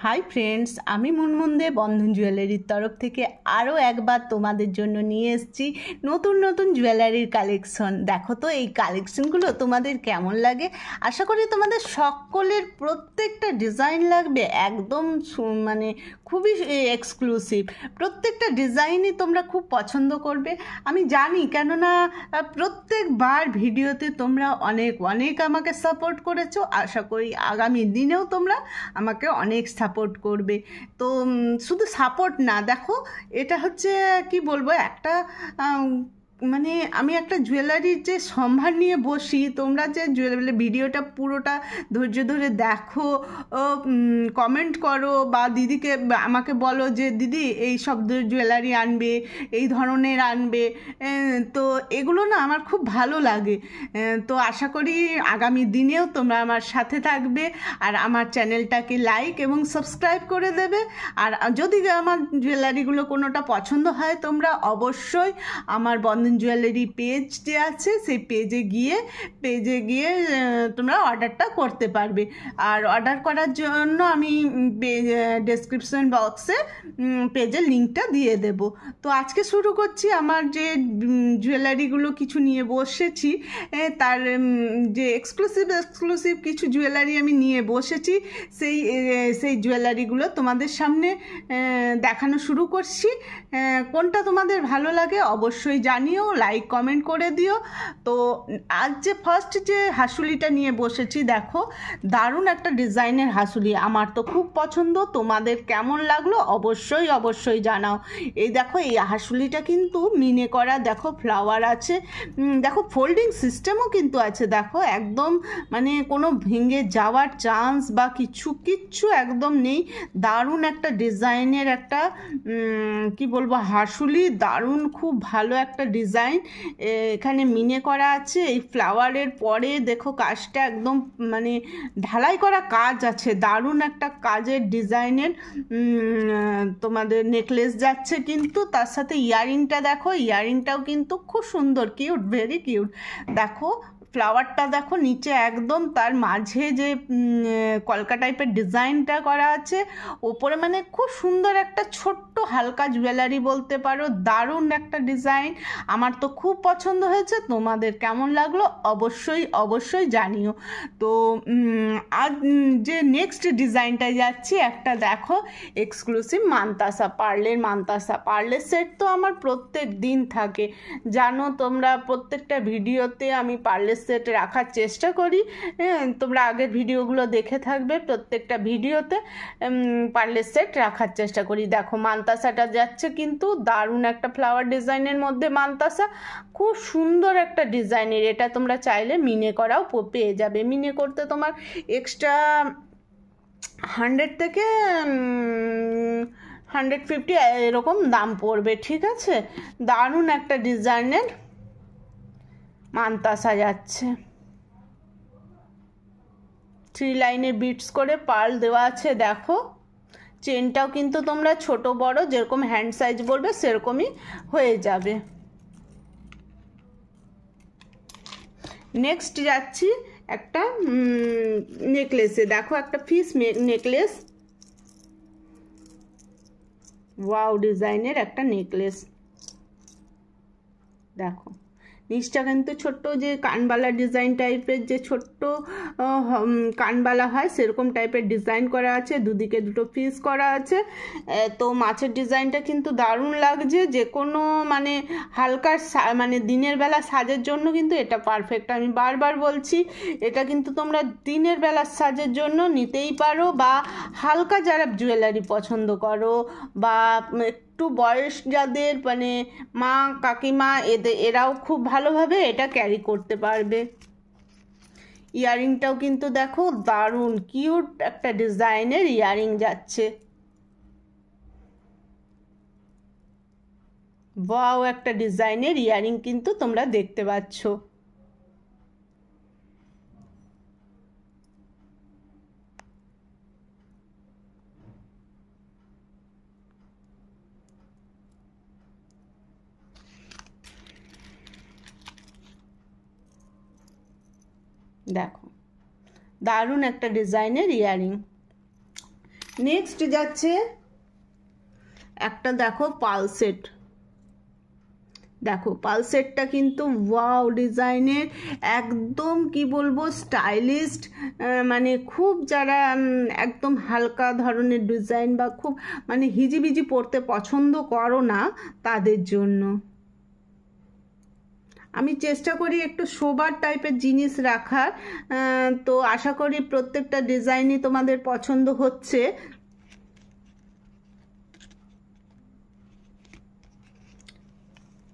Hi friends, আমি মুনমুন বন্ধন জুয়েলারির তরফ থেকে আরও একবার তোমাদের জন্য নিয়ে এসেছি নতুন নতুন জুয়েলারির কালেকশন। দেখো তো এই কালেকশনগুলো তোমাদের কেমন লাগে। আশা করি তোমাদের সকলের প্রত্যেকটা ডিজাইন লাগবে একদম মানে খুবই এক্সক্লুসিভ। প্রত্যেকটা ডিজাইনই তোমরা খুব পছন্দ করবে আমি জানি, কেননা প্রত্যেকবার ভিডিওতে তোমরা অনেক অনেক আমাকে সাপোর্ট করেছো। আশা করি আগামী দিনেও তোমরা আমাকে অনেক সাপোর্ট করবে। তো শুধু সাপোর্ট না, দেখো এটা হচ্ছে কি বলবো, একটা মানে আমি একটা জুয়েলারির যে সম্ভার নিয়ে বসি, তোমরা যে জুয়েলারি ভিডিওটা পুরোটা ধৈর্য ধরে দেখো, কমেন্ট করো বা দিদিকে আমাকে বলো যে দিদি এই সব জুয়েলারি আনবে, এই ধরনের আনবে, তো এগুলো না আমার খুব ভালো লাগে। তো আশা করি আগামী দিনেও তোমরা আমার সাথে থাকবে আর আমার চ্যানেলটাকে লাইক এবং সাবস্ক্রাইব করে দেবে। আর যদি আমার জুয়েলারিগুলো কোনোটা পছন্দ হয় তোমরা অবশ্যই আমার বন্ধন জুয়েলারি পেজ যে আছে সেই পেজে গিয়ে তোমরা অর্ডারটা করতে পারবে। আর অর্ডার করার জন্য আমি ডেসক্রিপশন বক্সে পেজের লিঙ্কটা দিয়ে দেব। তো আজকে শুরু করছি আমার যে জুয়েলারিগুলো কিছু নিয়ে বসেছি, তার যে এক্সক্লুসিভ কিছু জুয়েলারি আমি নিয়ে বসেছি, সেই জুয়েলারিগুলো তোমাদের সামনে দেখানো শুরু করছি। কোনটা তোমাদের ভালো লাগে অবশ্যই জানিও, লাইক কমেন্ট করে দিও। তো আজ যে ফার্স্ট যে হাসুলিটা নিয়ে বসেছি, দেখো দারুণ একটা ডিজাইনের হাসুলি, আমার তো খুব পছন্দ। তোমাদের কেমন লাগলো অবশ্যই জানাও। এই দেখো এই হাসুলিটা কিন্তু মিনে করা, দেখো ফ্লাওয়ার আছে, দেখো ফোল্ডিং সিস্টেমও কিন্তু আছে, দেখো একদম মানে কোনো ভেঙে যাওয়ার চান্স বা কিচ্ছু একদম নেই। দারুণ একটা ডিজাইনের একটা কি বলবো হাসুলি, দারুণ খুব ভালো একটা ডিজাইন এখানে মিনে করা আছে। এই ফ্লাওয়ারের পরে দেখো কাজটা একদম মানে ঢালাই করা কাজ আছে, দারুণ একটা কাজের ডিজাইনের তোমাদের নেকলেস যাচ্ছে, কিন্তু তার সাথে ইয়ারিংটা দেখো, ইয়ারিংটাও কিন্তু খুব সুন্দর, কিউট, ভেরি কিউট। দেখো ফ্লাওয়ারটা দেখো নিচে একদম তার মাঝে যে কলকা টাইপের ডিজাইনটা করা আছে, ওপরে মানে খুব সুন্দর একটা ছোট্ট হালকা জুয়েলারি বলতে পারো, দারুণ একটা ডিজাইন, আমার তো খুব পছন্দ হয়েছে। তোমাদের কেমন লাগলো অবশ্যই জানিও। তো আজ যে নেক্সট ডিজাইনটায় যাচ্ছি, একটা দেখো এক্সক্লুসিভ মানতাসা, পার্লের সেট তো আমার প্রত্যেক দিন থাকে, জানো তোমরা প্রত্যেকটা ভিডিওতে আমি পার্লের সেট রাখার চেষ্টা করি। তোমরা আগের ভিডিওগুলো দেখে থাকবে, প্রত্যেকটা ভিডিওতে পার্লের সেট রাখার চেষ্টা করি। দেখো মানতাসাটা যাচ্ছে কিন্তু দারুণ একটা ফ্লাওয়ার ডিজাইনের মধ্যে মানতাসা, খুব সুন্দর একটা ডিজাইনের। এটা তোমরা চাইলে মিনে করাও পেয়ে যাবে, মিনে করতে তোমার এক্সট্রা 100 থেকে 150 এরকম দাম পড়বে, ঠিক আছে। দারুণ একটা ডিজাইনের মানতাসা যাচ্ছে, 3 লাইনের বিটস করে পার্ল দেওয়া আছে। দেখো চেনটাও কিন্তু তোমরা ছোট বড় যেরকম হ্যান্ড সাইজ বলবে সেরকমই হয়ে যাবে। নেক্সট যাচ্ছি একটা নেকলেসে, দেখো একটা ফিস নেকলেস, ওয়াও ডিজাইনের একটা নেকলেস। দেখো নিচটা কিন্তু ছোট্ট যে কানবালা ডিজাইন টাইপের, যে ছোট্ট কানবালা হয় সেরকম টাইপের ডিজাইন করা আছে, দুদিকে দুটো পিস করা আছে। তো মাছের ডিজাইনটা কিন্তু দারুণ লাগছে, যে কোনো মানে হালকা মানে দিনের বেলা সাজের জন্য কিন্তু এটা পারফেক্ট। আমি বারবার বলছি এটা কিন্তু তোমরা দিনের বেলা সাজের জন্য নিতেই পারো, বা হালকা যারা জুয়েলারি পছন্দ করো, বা একটু বয়স যাদের মানে মা কাকিমা এরাও খুব ভালোভাবে এটা ক্যারি করতে পারবে। ইয়ারিংটাও কিন্তু দেখো দারুণ কিউট একটা ডিজাইনের ইয়ারিং যাচ্ছে, ওয়াও একটা ডিজাইনের ইয়ারিং কিন্তু তোমরা দেখতে পাচ্ছ। দেখো দারুণ একটা ডিজাইনের ইয়ারিং। নেক্সট যাচ্ছে একটা, দেখো পালসেট। দেখো পালসেটটা কিন্তু ওয়াও ডিজাইনের, একদম কি বলবো স্টাইলিস্ট, মানে খুব যারা একদম হালকা ধরনের ডিজাইন বা খুব মানে হিজিবিজি পরতে পছন্দ করো না তাদের জন্য। আমি চেষ্টা করি একটু সোবার টাইপের জিনিস রাখার, তো আশা করি প্রত্যেকটা ডিজাইনই তোমাদের পছন্দ হচ্ছে।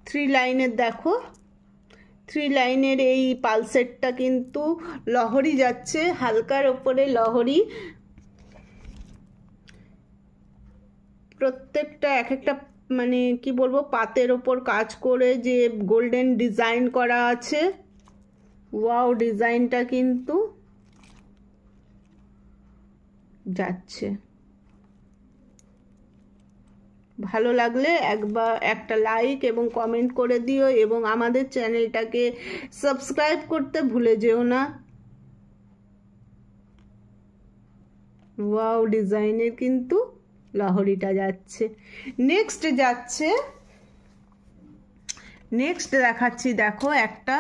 থ্রি লাইনের, দেখো থ্রি লাইনের এই পালসেটটা কিন্তু লহরি যাচ্ছে, হালকার ওপরে লহরি, প্রত্যেকটা এক একটা মানে কি বলবো পাতের ওপর কাজ করে যে গোল্ডেন ডিজাইন করা আছে। ওয়াও ডিজাইনটা কিন্তু যাচ্ছে। ভালো লাগলে একবার একটা লাইক এবং কমেন্ট করে দিও, এবং আমাদের চ্যানেলটাকে সাবস্ক্রাইব করতে ভুলে যেও না। ওয়াও ডিজাইনের কিন্তু লহরিটা যাচ্ছে। নেক্সট যাচ্ছে, নেক্সট দেখাচ্ছি, দেখো একটা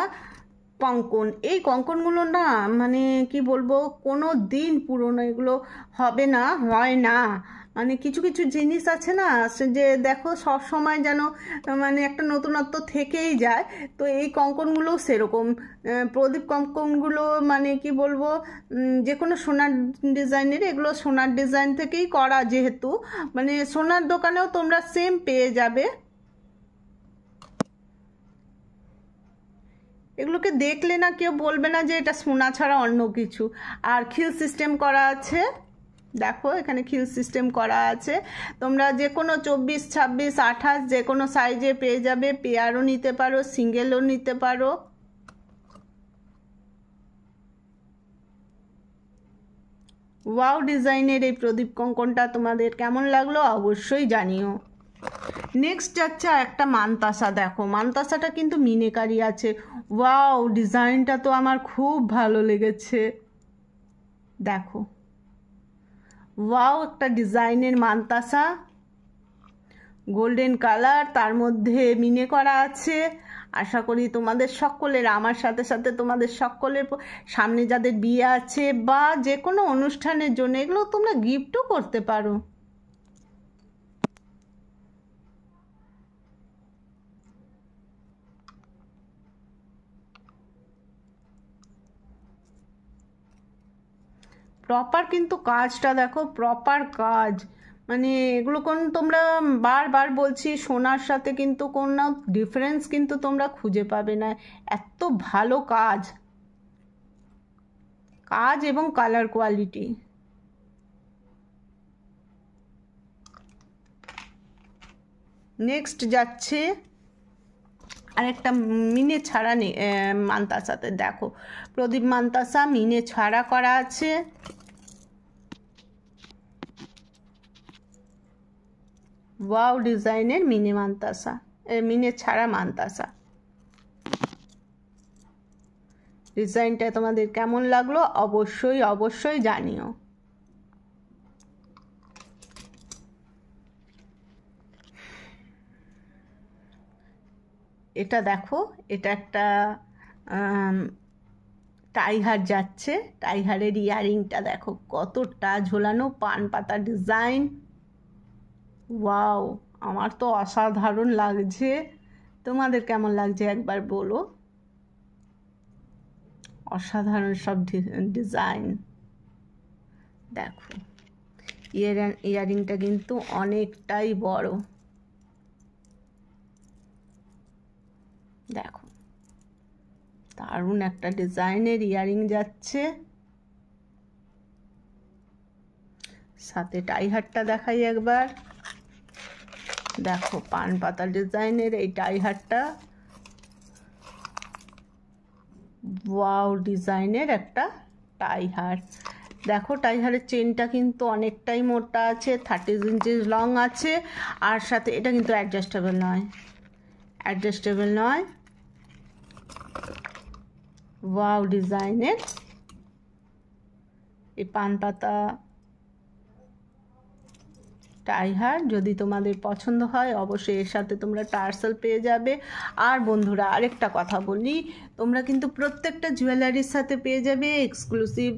কঙ্কন। এই কঙ্কনগুলো না মানে কি বলবো কোনো দিন পুরনো এগুলো হবে না, হয় না, মানে কিছু কিছু জিনিস আছে না যে দেখো সব সময় যেন মানে একটা নতুনত্ব থেকেই যায়। তো এই কঙ্কনগুলো সেরকম, প্রদীপ কঙ্কনগুলো মানে কি বলবো যে কোনো সোনার ডিজাইনের, এগুলো সোনার ডিজাইন থেকেই করা, যেহেতু মানে সোনার দোকানেও তোমরা সেম পেয়ে যাবে। এগুলোকে দেখলে না কেউ বলবে না যে এটা সোনা ছাড়া অন্য কিছু। আর খিল সিস্টেম করা আছে, দেখো এখানে খিল সিস্টেম করা আছে, তোমরা যে কোনো 24, 26, 28 যে কোনো সাইজে পেয়ে যাবে, পেয়ারও নিতে পারো, সিঙ্গেলও নিতে পারো। ওয়াও ডিজাইনের এই প্রদীপ কঙ্কনটা তোমাদের কেমন লাগলো অবশ্যই জানিও। নেক্সট যাচ্ছে একটা মানতাসা। দেখো মানতাসাটা কিন্তু মিনেকারি আছে। ওয়াও ডিজাইনটা তো আমার খুব ভালো লেগেছে। দেখো ওয়াও একটা ডিজাইনের মানতাসা, গোল্ডেন কালার, তার মধ্যে মিনে করা আছে। আশা করি তোমাদের সকলের, আমার সাথে সাথে তোমাদের সকলের সামনে যাদের বিয়ে আছে বা যে কোনো অনুষ্ঠানের জন্য এগুলো তোমরা গিফটও করতে পারো। প্রপার কিন্তু কাজটা দেখো, প্রপার কাজ, মানে এগুলো কোন তোমরা বারবার বলছি সোনার সাথে কিন্তু কোনো ডিফারেন্স কিন্তু তোমরা খুঁজে পাবে না, এত ভালো কাজ, কাজ এবং কালার কোয়ালিটি। নেক্সট যাচ্ছে আরেকটা মিনে ছাড়া মানতাসাতে। দেখো প্রদীপ মানতাসা মিনে ছাড়া করা আছে। ওয়াও ডিজাইনের মিনে মানতাসা, মিনে ছাড়া মানতাসা। ডিজাইনটা তোমাদের কেমন লাগলো অবশ্যই অবশ্যই জানিও। এটা দেখো, এটা একটা টাইহার যাচ্ছে, টাইহারের ইয়ারিংটা দেখো কতটা ঝোলানো, পান পাতা ডিজাইন। ওয়াও আমার তো অসাধারণ লাগছে, তোমাদের কেমন লাগছে একবার বলো। অসাধারণ সব ডিজাইন। দেখো ইয়ারিংটা কিন্তু অনেকটাই বড়। দেখো দারুণ একটা ডিজাইনের ইয়ারিং যাচ্ছে, সাথে টাইহারটা দেখাই একবার। দেখো পান পাতা ডিজাইনের এই টাইহারটা, ওয়াও ডিজাইনের একটা টাইহার। দেখো টাইহারের চেনটা কিন্তু অনেকটাই মোটা আছে, 30 ইঞ্চি লং আছে, আর সাথে এটা কিন্তু অ্যাডজাস্টেবল নয়, অ্যাডজাস্টেবল নয়। ওয়াও ডিজাইনের এই পান পাতা টাইহার যদি তোমাদের পছন্দ হয় অবশ্যই এর সাথে তোমরা টার্সেল পেয়ে যাবে। আর বন্ধুরা আরেকটা কথা বলি, তোমরা কিন্তু প্রত্যেকটা জুয়েলারির সাথে পেয়ে যাবে এক্সক্লুসিভ,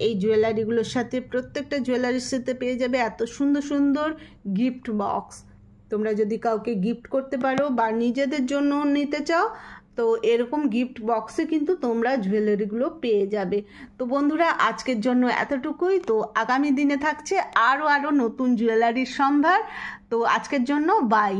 এই জুয়েলারিগুলোর সাথে প্রত্যেকটা জুয়েলারির সাথে পেয়ে যাবে এত সুন্দর সুন্দর গিফট বক্স। তোমরা যদি কাউকে গিফট করতে পারো বা নিজেদের জন্য নিতে চাও তো এরকম গিফট বক্সে কিন্তু তোমরা জুয়েলারিগুলো পেয়ে যাবে। তো বন্ধুরা আজকের জন্য এতটুকুই। তো আগামী দিনে থাকছে আরও নতুন জুয়েলারির সম্ভার। তো আজকের জন্য বাই।